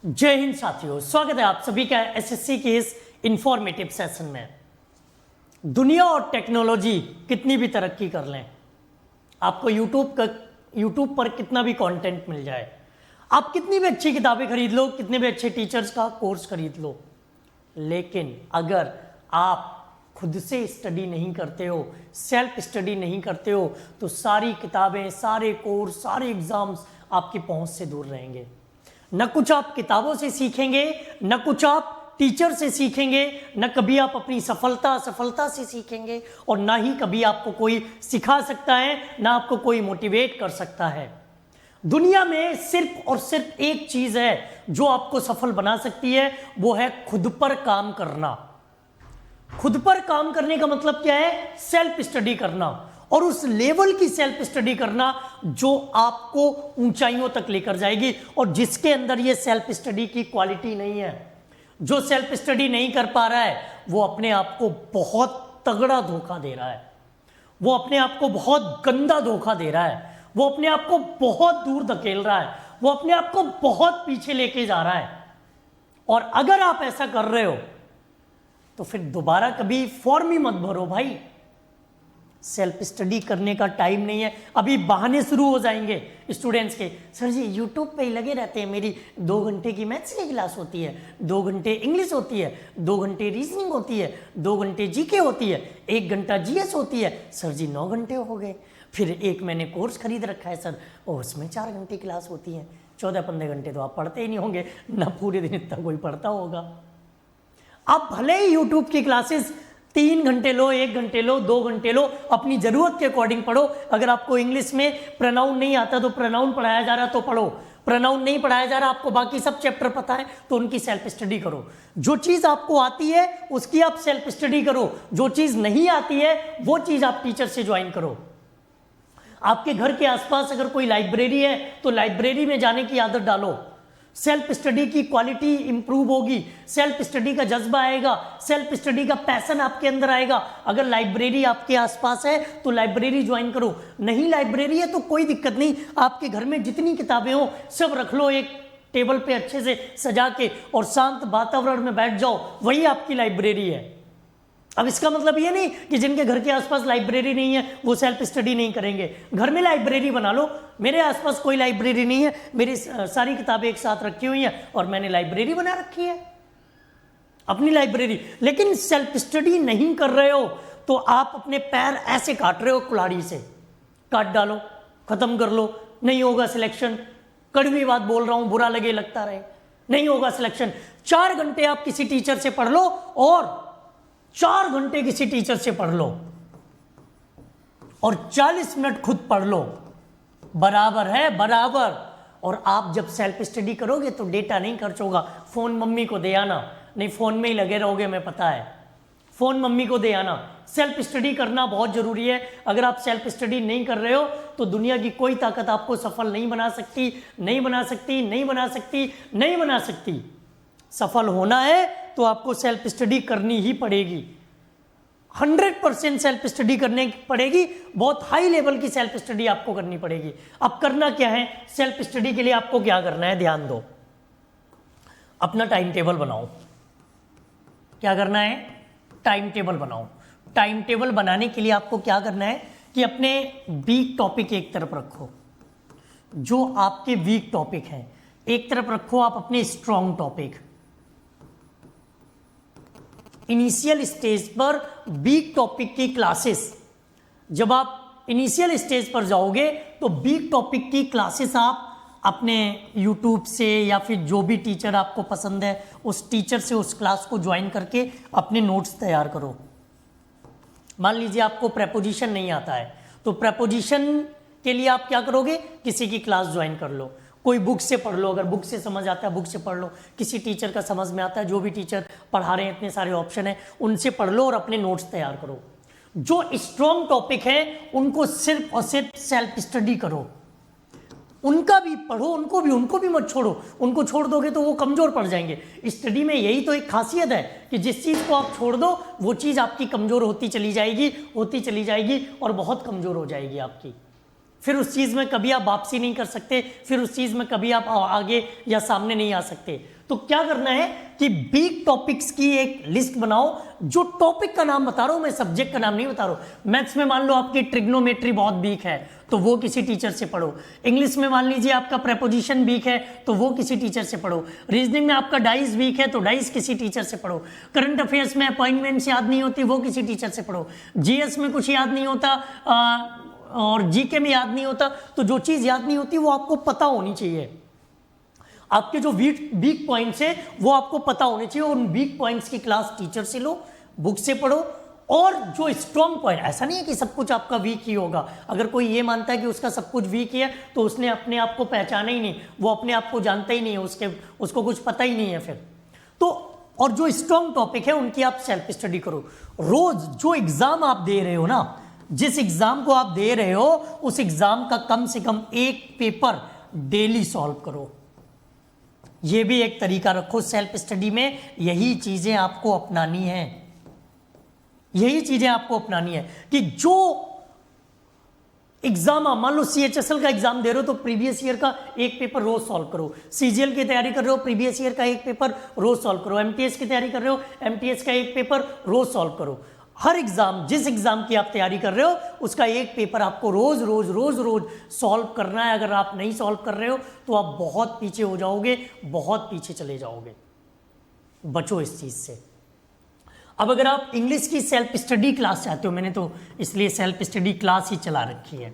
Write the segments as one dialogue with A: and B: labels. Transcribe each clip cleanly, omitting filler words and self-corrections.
A: जय हिंद साथियों, स्वागत है आप सभी का एसएससी के इस इंफॉर्मेटिव सेशन में। दुनिया और टेक्नोलॉजी कितनी भी तरक्की कर लें, आपको यूट्यूब पर कितना भी कंटेंट मिल जाए, आप कितनी भी अच्छी किताबें खरीद लो, कितने भी अच्छे टीचर्स का कोर्स खरीद लो, लेकिन अगर आप खुद से स्टडी नहीं करते हो, सेल्फ स्टडी नहीं करते हो, तो सारी किताबें, सारे कोर्स, सारे एग्जाम्स आपकी पहुंच से दूर रहेंगे। न कुछ आप किताबों से सीखेंगे, न कुछ आप टीचर से सीखेंगे, न कभी आप अपनी सफलता से सीखेंगे, और ना ही कभी आपको कोई सिखा सकता है, ना आपको कोई मोटिवेट कर सकता है। दुनिया में सिर्फ और सिर्फ एक चीज है जो आपको सफल बना सकती है, वो है खुद पर काम करना। खुद पर काम करने का मतलब क्या है? सेल्फ स्टडी करना, और उस लेवल की सेल्फ स्टडी करना जो आपको ऊंचाइयों तक लेकर जाएगी। और जिसके अंदर ये सेल्फ स्टडी की क्वालिटी नहीं है, जो सेल्फ स्टडी नहीं कर पा रहा है, वो अपने आप को बहुत तगड़ा धोखा दे रहा है, वो अपने आप को बहुत गंदा धोखा दे रहा है, वो अपने आप को बहुत दूर धकेल रहा है, वो अपने आप को बहुत पीछे लेके जा रहा है। और अगर आप ऐसा कर रहे हो तो फिर दोबारा कभी फॉर्म ही मत भरो भाई। सेल्फ स्टडी करने का टाइम नहीं है। अभी बहाने शुरू हो जाएंगे स्टूडेंट्स के, सर जी यूट्यूब पे ही लगे रहते हैं, मेरी 2 घंटे की मैथ्स की क्लास होती है, 2 घंटे इंग्लिश होती है, 2 घंटे रीजनिंग होती है, 2 घंटे जीके होती है, 1 घंटा जीएस होती है। सर जी 9 घंटे हो गए। फिर एक मैंने कोर्स खरीद रखा है सर, और उसमें 4 घंटे क्लास होती है। 14-15 घंटे तो आप पढ़ते ही नहीं होंगे, ना पूरे दिन इतना कोई पढ़ता होगा। आप भले ही यूट्यूब की क्लासेस 3 घंटे लो, 1 घंटे लो, 2 घंटे लो, अपनी जरूरत के अकॉर्डिंग पढ़ो। अगर आपको इंग्लिश में प्रोनाउन नहीं आता तो प्रोनाउन पढ़ाया जा रहा तो पढ़ो, प्रोनाउन नहीं पढ़ाया जा रहा, आपको बाकी सब चैप्टर पता है तो उनकी सेल्फ स्टडी करो। जो चीज आपको आती है उसकी आप सेल्फ स्टडी करो, जो चीज नहीं आती है वो चीज आप टीचर से ज्वाइन करो। आपके घर के आसपास अगर कोई लाइब्रेरी है तो लाइब्रेरी में जाने की आदत डालो। सेल्फ स्टडी की क्वालिटी इंप्रूव होगी, सेल्फ स्टडी का जज्बा आएगा, सेल्फ स्टडी का पैशन आपके अंदर आएगा। अगर लाइब्रेरी आपके आसपास है तो लाइब्रेरी ज्वाइन करो, नहीं लाइब्रेरी है तो कोई दिक्कत नहीं, आपके घर में जितनी किताबें हो सब रख लो एक टेबल पे अच्छे से सजा के, और शांत वातावरण में बैठ जाओ, वही आपकी लाइब्रेरी है। अब इसका मतलब ये नहीं कि जिनके घर के आसपास लाइब्रेरी नहीं है वो सेल्फ स्टडी नहीं करेंगे। घर में लाइब्रेरी बना लो। मेरे आसपास कोई लाइब्रेरी नहीं है, मेरी सारी किताबें एक साथ रखी हुई हैं और मैंने लाइब्रेरी बना रखी है, अपनी लाइब्रेरी। लेकिन सेल्फ स्टडी नहीं कर रहे हो तो आप अपने पैर ऐसे काट रहे हो, कुल्हाड़ी से काट डालो, खत्म कर लो। नहीं होगा सिलेक्शन, कड़वी बात बोल रहा हूं, बुरा लगे लगता रहे, नहीं होगा सिलेक्शन। 4 घंटे आप किसी टीचर से पढ़ लो और 4 घंटे किसी टीचर से पढ़ लो और 40 मिनट खुद पढ़ लो, बराबर है, बराबर। और आप जब सेल्फ स्टडी करोगे तो डेटा नहीं खर्च होगा। फोन मम्मी को दे आना, नहीं फोन में ही लगे रहोगे, मैं पता है, फोन मम्मी को दे आना। सेल्फ स्टडी करना बहुत जरूरी है। अगर आप सेल्फ स्टडी नहीं कर रहे हो तो दुनिया की कोई ताकत आपको सफल नहीं बना सकती, नहीं बना सकती, नहीं बना सकती, नहीं बना सकती। सफल होना है तो आपको सेल्फ स्टडी करनी ही पड़ेगी, 100% सेल्फ स्टडी करनी पड़ेगी, बहुत हाई लेवल की सेल्फ स्टडी आपको करनी पड़ेगी। अब करना क्या है सेल्फ स्टडी के लिए? आपको क्या करना है, ध्यान दो, अपना टाइम टेबल बनाओ। क्या करना है? टाइम टेबल बनाओ। टाइम टेबल बनाने के लिए आपको क्या करना है कि अपने वीक टॉपिक एक तरफ रखो, जो आपके वीक टॉपिक हैं एक तरफ रखो, आप अपने स्ट्रॉन्ग टॉपिक। इनिशियल स्टेज पर वीक टॉपिक की क्लासेस, जब आप इनिशियल स्टेज पर जाओगे तो वीक टॉपिक की क्लासेस आप अपने यूट्यूब से या फिर जो भी टीचर आपको पसंद है उस टीचर से उस क्लास को ज्वाइन करके अपने नोट्स तैयार करो। मान लीजिए आपको प्रेपोजिशन नहीं आता है तो प्रेपोजिशन के लिए आप क्या करोगे, किसी की क्लास ज्वाइन कर लो, कोई बुक से पढ़ लो, अगर बुक से समझ आता है बुक से पढ़ लो, किसी टीचर का समझ में आता है, जो भी टीचर पढ़ा रहे हैं इतने सारे ऑप्शन हैं उनसे पढ़ लो और अपने नोट्स तैयार करो। जो स्ट्रॉन्ग टॉपिक है उनको सिर्फ और सिर्फ सेल्फ स्टडी करो, उनका भी पढ़ो, उनको भी मत छोड़ो। उनको छोड़ दोगे तो वो कमजोर पड़ जाएंगे। स्टडी में यही तो एक खासियत है कि जिस चीज को आप छोड़ दो वो चीज आपकी कमजोर होती चली जाएगी और बहुत कमजोर हो जाएगी आपकी। फिर उस चीज़ में कभी आप वापसी नहीं कर सकते, फिर उस चीज़ में कभी आप आगे या सामने नहीं आ सकते। तो क्या करना है कि वीक टॉपिक्स की एक लिस्ट बनाओ। जो टॉपिक का नाम बता रहा हूं मैं, सब्जेक्ट का नाम नहीं बता रहा हूं। मैथ्स में मान लो आपकी ट्रिग्नोमेट्री बहुत वीक है तो वो किसी टीचर से पढ़ो। इंग्लिश में मान लीजिए आपका प्रेपोजिशन वीक है तो वो किसी टीचर से पढ़ो। रीजनिंग में आपका डाइस वीक है तो डाइस किसी टीचर से पढ़ो। करंट अफेयर्स में अपॉइंटमेंट्स याद नहीं होती, वो किसी टीचर से पढ़ो। जीएस में कुछ याद नहीं होता और जीके में याद नहीं होता, तो जो चीज याद नहीं होती वो आपको पता होनी चाहिए। आपके जो वीक पॉइंट्स है वो आपको पता होने चाहिए। उन वीक पॉइंट्स की क्लास टीचर से लो, बुक से पढ़ो। और जो स्ट्रॉन्ग पॉइंट, ऐसा नहीं है कि सब कुछ आपका वीक ही होगा। अगर कोई ये मानता है कि उसका सब कुछ वीक है तो उसने अपने आप को पहचाना ही नहीं, वो अपने आप को जानता ही नहीं है, उसको कुछ पता ही नहीं है फिर तो। और जो स्ट्रॉन्ग टॉपिक है उनकी आप सेल्फ स्टडी करो। रोज जो एग्जाम आप दे रहे हो ना, जिस एग्जाम को आप दे रहे हो उस एग्जाम का कम से कम एक पेपर डेली सॉल्व करो। यह भी एक तरीका रखो सेल्फ स्टडी में। यही चीजें आपको अपनानी है, यही चीजें आपको अपनानी है कि जो एग्जाम आप मान लो सीएचएसएल का एग्जाम दे रहे हो तो प्रीवियस ईयर का एक पेपर रोज सॉल्व करो। सीजीएल की तैयारी कर रहे हो, प्रीवियस ईयर का एक पेपर रोज सॉल्व करो। एमटीएस की तैयारी कर रहे हो, एमटीएस का एक पेपर रोज सॉल्व करो। हर एग्जाम, जिस एग्जाम की आप तैयारी कर रहे हो उसका एक पेपर आपको रोज रोज रोज रोज सॉल्व करना है। अगर आप नहीं सॉल्व कर रहे हो तो आप बहुत पीछे हो जाओगे, बहुत पीछे चले जाओगे। बचो इस चीज से। अब अगर आप इंग्लिश की सेल्फ स्टडी क्लास चाहते हो, मैंने तो इसलिए सेल्फ स्टडी क्लास ही चला रखी है।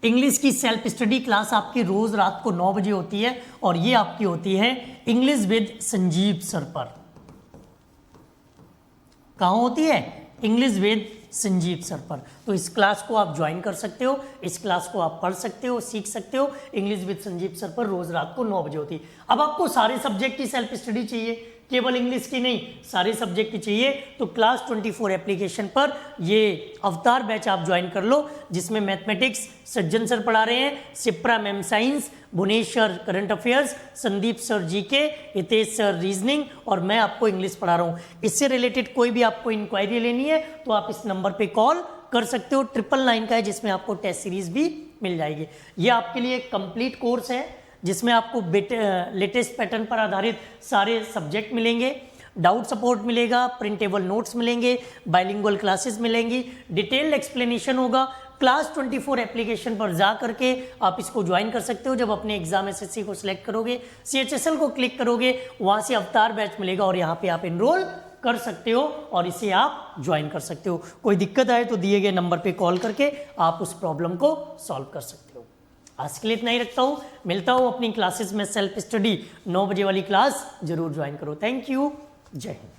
A: इंग्लिश की सेल्फ स्टडी क्लास आपकी रोज रात को 9 बजे होती है और ये आपकी होती है इंग्लिश विद संजीव सर पर। कहाँ होती है? इंग्लिश विद संजीव सर पर। तो इस क्लास को आप ज्वाइन कर सकते हो, इस क्लास को आप पढ़ सकते हो, सीख सकते हो। इंग्लिश विद संजीव सर पर रोज रात को 9 बजे होती है। अब आपको सारे सब्जेक्ट की सेल्फ स्टडी चाहिए, केवल इंग्लिश की नहीं, सारे सब्जेक्ट की चाहिए, तो क्लास 24 एप्लीकेशन पर ये अवतार बैच आप ज्वाइन कर लो, जिसमें मैथमेटिक्स सज्जन सर पढ़ा रहे हैं, Shipra ma'am science, Bhuvnesh sir current affairs, Sandeep sir GK, Hitesh sir reasoning और मैं आपको इंग्लिश पढ़ा रहा हूँ। इससे रिलेटेड कोई भी आपको इंक्वायरी लेनी है तो आप इस नंबर पे कॉल कर सकते हो। 999 का है, जिसमें आपको टेस्ट सीरीज भी मिल जाएगी। ये आपके लिए एक कंप्लीट कोर्स है जिसमें आपको लेटेस्ट पैटर्न पर आधारित सारे सब्जेक्ट मिलेंगे, डाउट सपोर्ट मिलेगा, प्रिंटेबल नोट्स मिलेंगे, बाइलिंगुअल क्लासेस मिलेंगी, डिटेल्ड एक्सप्लेनेशन होगा। क्लास 24 एप्लीकेशन पर जा करके आप इसको ज्वाइन कर सकते हो। जब अपने एग्जाम एसएससी को सिलेक्ट करोगे, सीएचएसएल को क्लिक करोगे, वहां से अवतार बैच मिलेगा और यहाँ पे आप एनरोल कर सकते हो और इसे आप ज्वाइन कर सकते हो। कोई दिक्कत आए तो दिए गए नंबर पे कॉल करके आप उस प्रॉब्लम को सॉल्व कर सकते हो। आज के लिए इतना ही रखता हूँ, मिलता हूँ अपनी क्लासेस में। सेल्फ स्टडी 9 बजे वाली क्लास जरूर ज्वाइन करो। थैंक यू, जय हिंद।